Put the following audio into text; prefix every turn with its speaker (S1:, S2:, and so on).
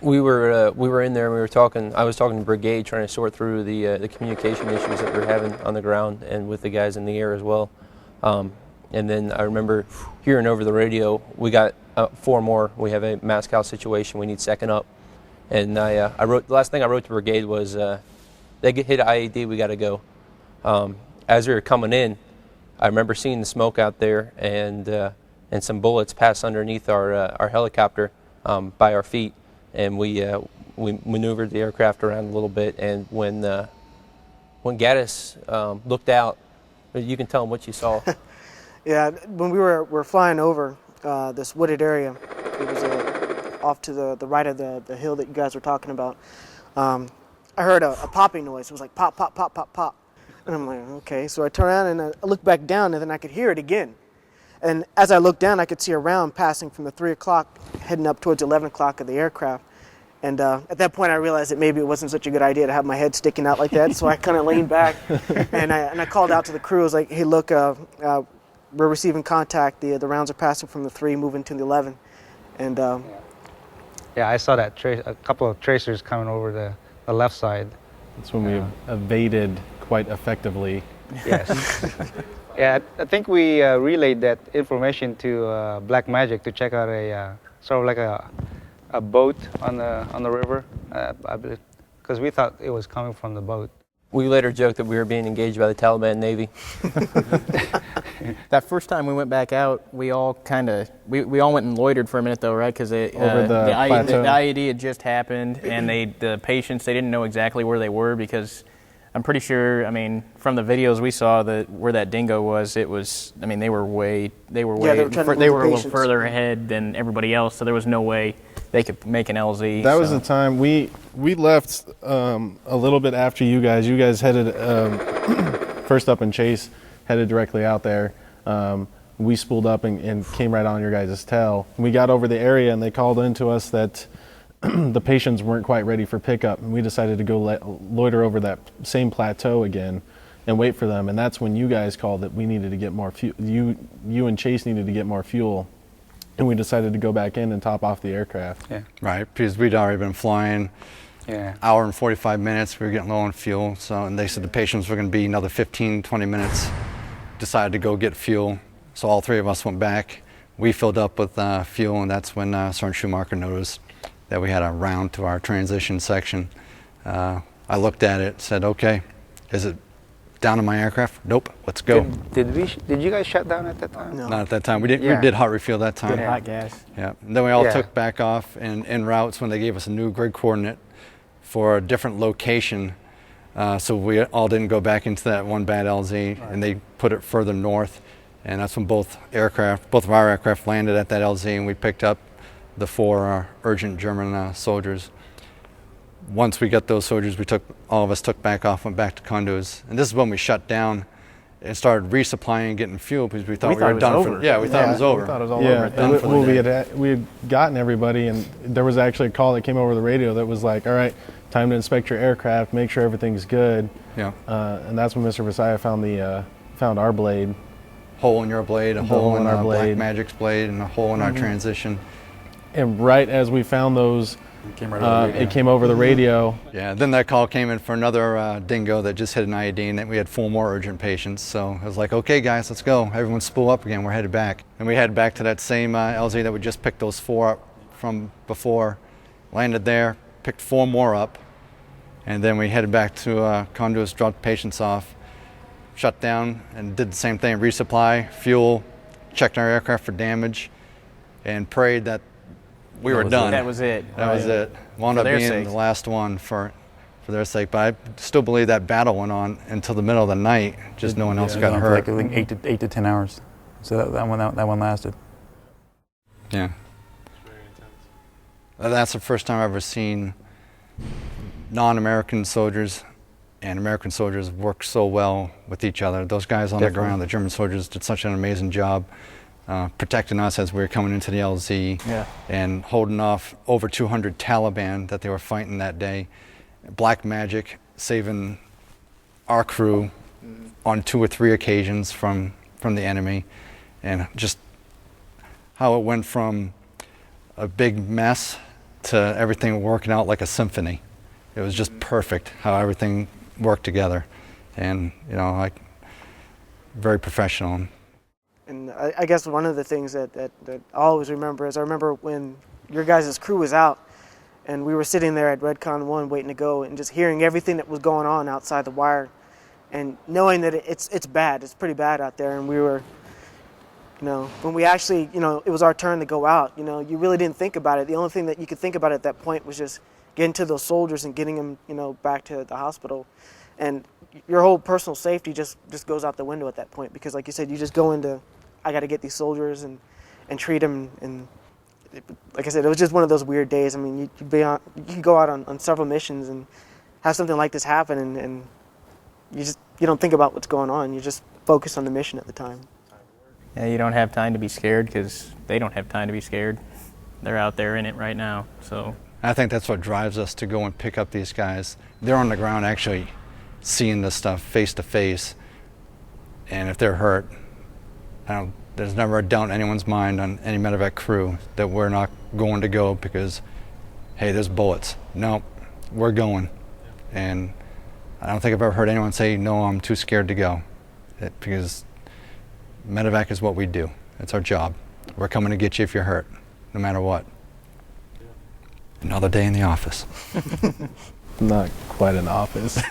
S1: We were in there and we were talking. I was talking to Brigade, trying to sort through the communication issues that we were having on the ground and with the guys in the air as well. And then I remember hearing over the radio, we got 4 more. We have a Moscow situation. We need second up. And I wrote, the last thing I wrote to Brigade was, they get hit IED, we got to go. As we were coming in, I remember seeing the smoke out there and some bullets pass underneath our helicopter by our feet. And we maneuvered the aircraft around a little bit. And when Gaddis looked out, you can tell him what you saw.
S2: Yeah, when we were flying over this wooded area, it was off to the right of the hill that you guys were talking about. I heard a popping noise. It was like pop, pop, pop, pop, pop. And I'm like, okay. So I turn around and I look back down, and then I could hear it again. And as I looked down, I could see a round passing from the 3 o'clock heading up towards 11 o'clock of the aircraft. And at that point, I realized that maybe it wasn't such a good idea to have my head sticking out like that. So I kind of leaned back, and I called out to the crew. I was like, hey, look, we're receiving contact. The rounds are passing from the 3, moving to the 11. And
S3: yeah, I saw that a couple of tracers coming over the left side.
S4: That's when we evaded quite effectively.
S3: Yes. Yeah, I think we relayed that information to Black Magic to check out a sort of like a boat on the river, I believe, because we thought it was coming from the boat.
S1: We later joked that we were being engaged by the Taliban Navy.
S5: That first time we went back out, we all we all went and loitered for a minute though, right? Because the IED had just happened, and the patients, they didn't know exactly where they were, because I'm pretty sure, I mean, from the videos we saw, that where that dingo was, it was, I mean, they were a little further ahead than everybody else, so there was no way they could make an LZ.
S4: That was the time we left a little bit after you guys. You guys headed first up in Chase, headed directly out there. We spooled up and came right on your guys' tail. We got over the area and they called in to us that the patients weren't quite ready for pickup, and we decided to go loiter over that same plateau again and wait for them. And that's when you guys called that we needed to get more fuel. You and Chase needed to get more fuel, and we decided to go back in and top off the aircraft.
S6: Yeah, right, because we'd already been flying hour and 45 minutes. We were getting low on fuel, and they said the patients were going to be another 15, 20 minutes. Decided to go get fuel, so all 3 of us went back. We filled up with fuel, and that's when Sergeant Schumacher noticed that we had a round to our transition section. I looked at it, said, okay, is it down in my aircraft? Nope, let's go.
S3: Did you guys shut down at that time?
S2: No.
S6: Not at that time. We did hot refuel that time.
S5: Hot gas.
S6: Yeah. And then we all took back off, and en routes when they gave us a new grid coordinate for a different location. So we all didn't go back into that one bad LZ, and they put it further north. And that's when both of our aircraft landed at that LZ, and we picked up the 4 urgent German soldiers. Once we got those soldiers, all of us took back off, went back to Kunduz. And this is when we shut down and started resupplying and getting fuel, because we thought we were done for. Yeah, we thought it was over.
S4: We thought it was all over. We had gotten everybody, and there was actually a call that came over the radio that was like, all right, time to inspect your aircraft, make sure everything's good.
S6: Yeah.
S4: And that's when Mr. Visaya found our blade.
S6: Hole in your blade, a hole in our Black Magic's blade, and a hole in our transition.
S4: And right as we found those, it came over the radio.
S6: Yeah, then that call came in for another dingo that just hit an IED, and then we had 4 more urgent patients. So I was like, okay guys, let's go. Everyone spool up again, we're headed back. And we headed back to that same LZ that we just picked those 4 up from before, landed there, picked 4 more up, and then we headed back to Kunduz, dropped patients off, shut down, and did the same thing, resupply, fuel, checked our aircraft for damage, and prayed that we were done.
S5: That was it.
S6: That was it. Wound up being the last one for their sake. But I still believe that battle went on until the middle of the night. Just no one else got hurt.
S7: Like 8 to 10 hours. So that one lasted.
S6: Yeah. That's the first time I've ever seen non-American soldiers and American soldiers work so well with each other. Those guys on the ground, the German soldiers, did such an amazing job. Protecting us as we were coming into the LZ and holding off over 200 Taliban that they were fighting that day. Black Magic saving our crew on 2 or 3 occasions from the enemy, and just how it went from a big mess to everything working out like a symphony. It was just perfect how everything worked together, and you know, like very professional.
S2: And I guess one of the things that I always remember is I remember when your guys' crew was out and we were sitting there at Redcon 1 waiting to go and just hearing everything that was going on outside the wire and knowing that it's bad, it's pretty bad out there. And we were, you know, when we actually, you know, it was our turn to go out, you know, you really didn't think about it. The only thing that you could think about at that point was just getting to those soldiers and getting them, you know, back to the hospital. And your whole personal safety just goes out the window at that point because, like you said, you just go into, I got to get these soldiers and treat them. And like I said, it was just one of those weird days. I mean, you can go out on several missions and have something like this happen, and you don't think about what's going on. You just focus on the mission at the time.
S5: Yeah, you don't have time to be scared because they don't have time to be scared. They're out there in it right now. So
S6: I think that's what drives us to go and pick up these guys. They're on the ground actually seeing this stuff face to face, and if they're hurt, there's never a doubt in anyone's mind on any medevac crew that we're not going to go because, hey, there's bullets. No, we're going. And I don't think I've ever heard anyone say, no, I'm too scared to go. Because medevac is what we do. It's our job. We're coming to get you if you're hurt, no matter what. Another day in the office.
S4: Not quite an office.